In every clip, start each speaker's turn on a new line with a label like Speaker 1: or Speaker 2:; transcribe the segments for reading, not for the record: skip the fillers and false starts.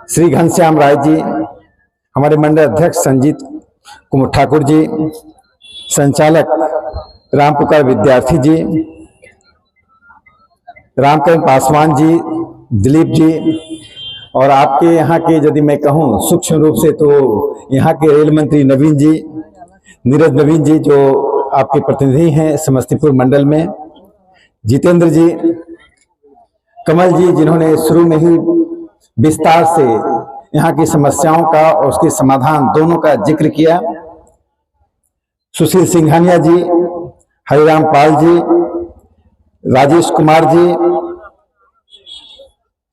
Speaker 1: श्री घनश्याम राय जी, हमारे मंडल अध्यक्ष संजीत कुमार ठाकुर जी, संचालक रामपुकार विद्यार्थी जी, रामकरण पासवान जी, दिलीप जी, और आपके यहाँ के यदि मैं कहूँ सूक्ष्म रूप से तो यहाँ के रेल मंत्री नवीन जी, नीरज नवीन जी जो आपके प्रतिनिधि हैं समस्तीपुर मंडल में, जितेंद्र जी, कमल जी जिन्होंने शुरू में ही विस्तार से यहाँ की समस्याओं का और उसके समाधान दोनों का जिक्र किया, सुशील सिंघानिया जी, हरिराम पाल जी, राजेश कुमार जी,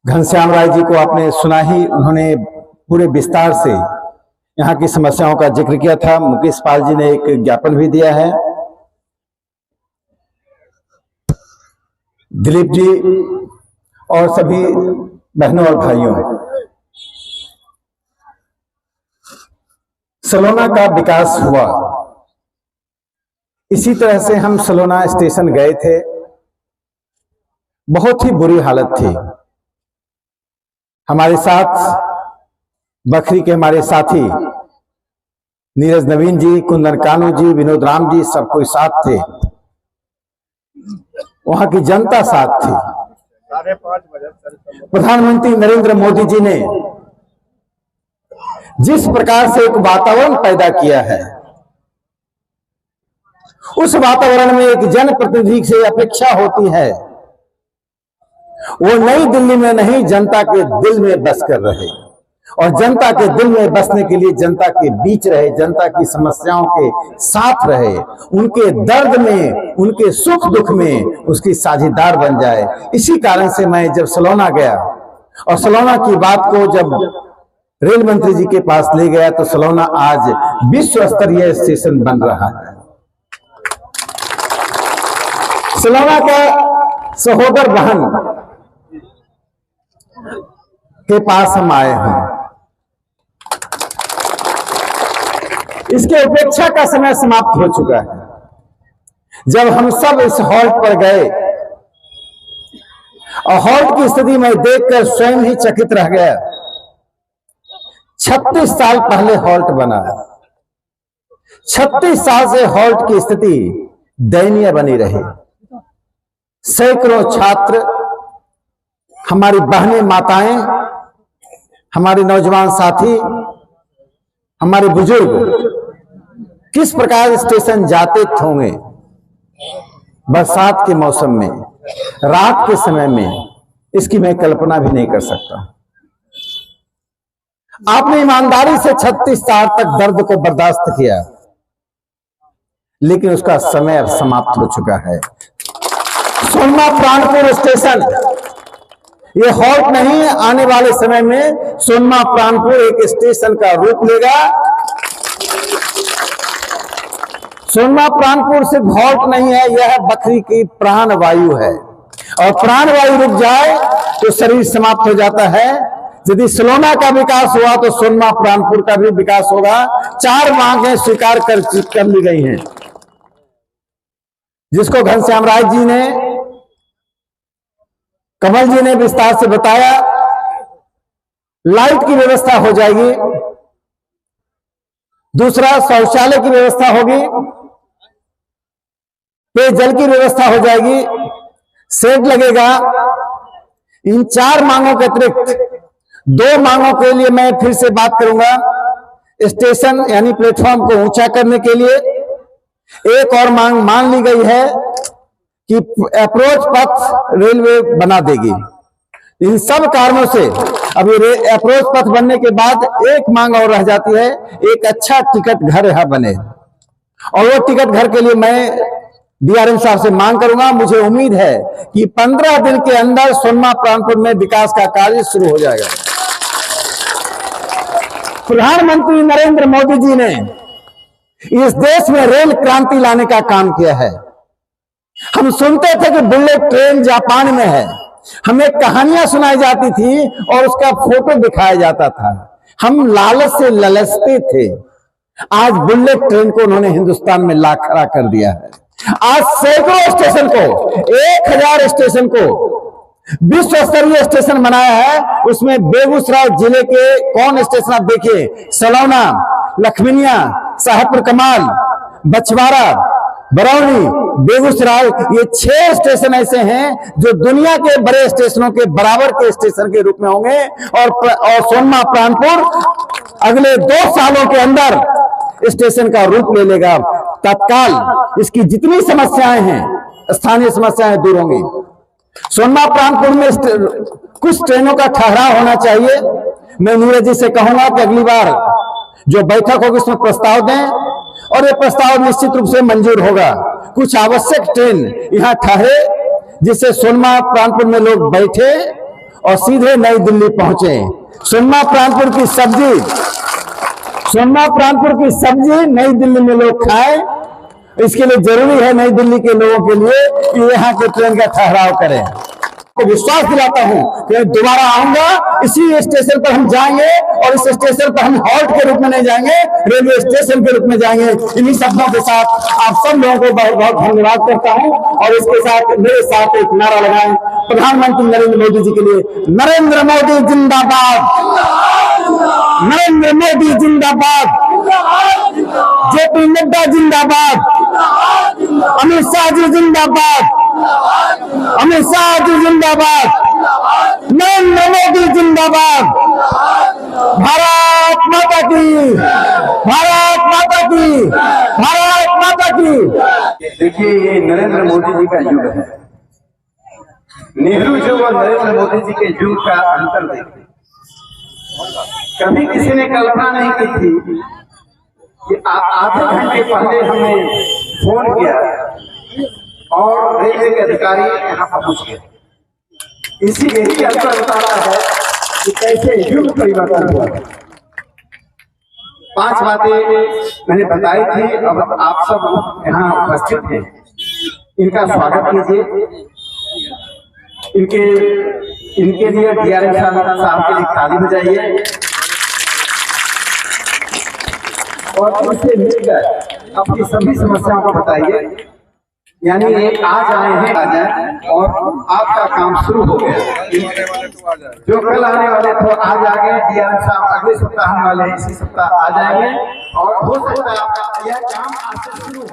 Speaker 1: घनश्याम राय जी को आपने सुना ही, उन्होंने पूरे विस्तार से यहाँ की समस्याओं का जिक्र किया था। मुकेश पाल जी ने एक ज्ञापन भी दिया है। दिलीप जी और सभी बहनों और भाइयों, सलोना का विकास हुआ। इसी तरह से हम सलोना स्टेशन गए थे, बहुत ही बुरी हालत थी। हमारे साथ बखरी के हमारे साथी नीरज नवीन जी, कुंदन कानू जी, विनोद राम जी, सब कोई साथ थे। वहां की जनता साथ थी। प्रधानमंत्री नरेंद्र मोदी जी ने जिस प्रकार से एक वातावरण पैदा किया है, उस वातावरण में एक जनप्रतिनिधि से अपेक्षा होती है वो नई दिल्ली में नहीं, जनता के दिल में बस कर रहे, और जनता के दिल में बसने के लिए जनता के बीच रहे, जनता की समस्याओं के साथ रहे, उनके दर्द में, उनके सुख दुख में उसकी साझेदार बन जाए। इसी कारण से मैं जब सलोना गया और सलोना की बात को जब रेल मंत्री जी के पास ले गया तो सलोना आज विश्व स्तरीय स्टेशन बन रहा है। सलोना का सहोदर बहन के पास हम आए हैं। इसके उपेक्षा का समय समाप्त हो चुका है। जब हम सब इस हॉल्ट पर गए और हॉल्ट की स्थिति में देखकर स्वयं ही चकित रह गया। 36 साल पहले हॉल्ट बना, 36 साल से हॉल्ट की स्थिति दयनीय बनी रही। सैकड़ों छात्र, हमारी बहनें, माताएं, हमारे नौजवान साथी, हमारे बुजुर्ग किस प्रकार स्टेशन जाते होंगे बरसात के मौसम में, रात के समय में, इसकी मैं कल्पना भी नहीं कर सकता। आपने ईमानदारी से 36 साल तक दर्द को बर्दाश्त किया, लेकिन उसका समय अब समाप्त हो चुका है। सोनमा प्राणपुर स्टेशन ये हॉल्ट नहीं, आने वाले समय में सोनमा प्राणपुर एक स्टेशन का रूप लेगा। सोनमा प्राणपुर सिर्फ हॉल्ट नहीं है, यह बखरी की प्राण वायु है, और प्राण वायु रुक जाए तो शरीर समाप्त हो जाता है। यदि सलोना का विकास हुआ तो सोनमा प्राणपुर का भी विकास होगा। 4 मांगें स्वीकार कर ली गई हैं, जिसको घनश्याम राय जी ने, कमल जी ने विस्तार से बताया। लाइट की व्यवस्था हो जाएगी, दूसरा शौचालय की व्यवस्था होगी, पेयजल की व्यवस्था हो जाएगी, शेड लगेगा। इन 4 मांगों के अतिरिक्त 2 मांगों के लिए मैं फिर से बात करूंगा। स्टेशन यानी प्लेटफॉर्म को ऊंचा करने के लिए एक और मांग मान ली गई है कि अप्रोच पथ रेलवे बना देगी। इन सब कारणों से अब ये अप्रोच पथ बनने के बाद एक मांग और रह जाती है, एक अच्छा टिकट घर यहां बने, और वो टिकट घर के लिए मैं डीआरएम साहब से मांग करूंगा। मुझे उम्मीद है कि 15 दिन के अंदर सोनमा प्राणपुर में विकास का कार्य शुरू हो जाएगा। प्रधानमंत्री नरेंद्र मोदी जी ने इस देश में रेल क्रांति लाने का काम किया है। हम सुनते थे कि बुलेट ट्रेन जापान में है, हमें कहानियां सुनाई जाती थी और उसका फोटो दिखाया जाता था, हम लालच से ललचते थे। आज बुलेट ट्रेन को उन्होंने हिंदुस्तान में ला खड़ा कर दिया है। आज सैकड़ों स्टेशन को, 1000 स्टेशन को विश्व स्तरीय स्टेशन बनाया है। उसमें बेगूसराय जिले के कौन स्टेशन आप देखिए, सलौना, लखमीनिया, साहेबपुर कमाल, बछवाड़ा, बरौनी, बेगूसराय, ये 6 स्टेशन ऐसे हैं जो दुनिया के बड़े स्टेशनों के बराबर के स्टेशन के रूप में होंगे। और सोनमा प्राणपुर अगले 2 सालों के अंदर स्टेशन का रूप ले लेगा। तत्काल इसकी जितनी समस्याएं हैं, स्थानीय समस्याएं दूर होंगी। सोनमा प्राणपुर में कुछ ट्रेनों का ठहराव होना चाहिए। मैं नीरज जी से कहूंगा कि अगली बार जो बैठक होगी उसमें प्रस्ताव दें, और ये प्रस्ताव निश्चित रूप से मंजूर होगा। कुछ आवश्यक ट्रेन यहां ठहरे, जिससे सोनमा प्राणपुर में लोग बैठे और सीधे नई दिल्ली पहुंचे। सोनमा प्राणपुर की सब्जी नई दिल्ली में लोग खाएं। इसके लिए जरूरी है नई दिल्ली के लोगों के लिए कि यहाँ के ट्रेन का ठहराव करें। तो विश्वास दिलाता हूं कि दोबारा आऊंगा, इसी स्टेशन पर हम जाएंगे, और इस स्टेशन पर हम हॉल्ट के रूप में नहीं जाएंगे, रेलवे स्टेशन के रूप में जाएंगे। इन्हीं शब्दों के साथ आप सब लोगों को बहुत बहुत धन्यवाद करता हूं। और इसके साथ मेरे साथ एक नारा लगाएं प्रधानमंत्री नरेंद्र मोदी जी के लिए। नरेंद्र मोदी जिंदाबाद, नरेंद्र मोदी जिंदाबाद, जेपी नड्डा जिंदाबाद, अमित शाह जी जिंदाबाद, अमित शाह जी जिंदाबाद, नरेंद्र मोदी जिंदाबाद। भारत माता की, भारत माता की, भारत माता की।
Speaker 2: देखिए, ये नरेंद्र मोदी जी का युग है। नेहरू युग और नरेंद्र मोदी जी के युग का अंतर देखिए। कभी किसी ने कल्पना नहीं की थी कि आधे घंटे पहले हमने फोन किया और रेलवे के अधिकारी यहाँ पहुंच गए। इसी यही अंतर बताता है कि कैसे युग परिवर्तन हुआ। 5 बातें मैंने बताई थी, अब आप सब यहाँ उपस्थित हैं, इनका स्वागत कीजिए। इनके लिए डीआरएम साहब के लिए ताली बजाइए और उनसे मिलकर अपनी सभी समस्याओं को बताइए। यानी एक आज आए हैं, आ जाए और आपका काम शुरू हो गया। जो कल आने वाले थे आज आ गए, डीआरएम साहब अगले सप्ताह आने वाले इसी सप्ताह आ जाएंगे, और हो सकता है आपका यह काम आज से शुरू हो।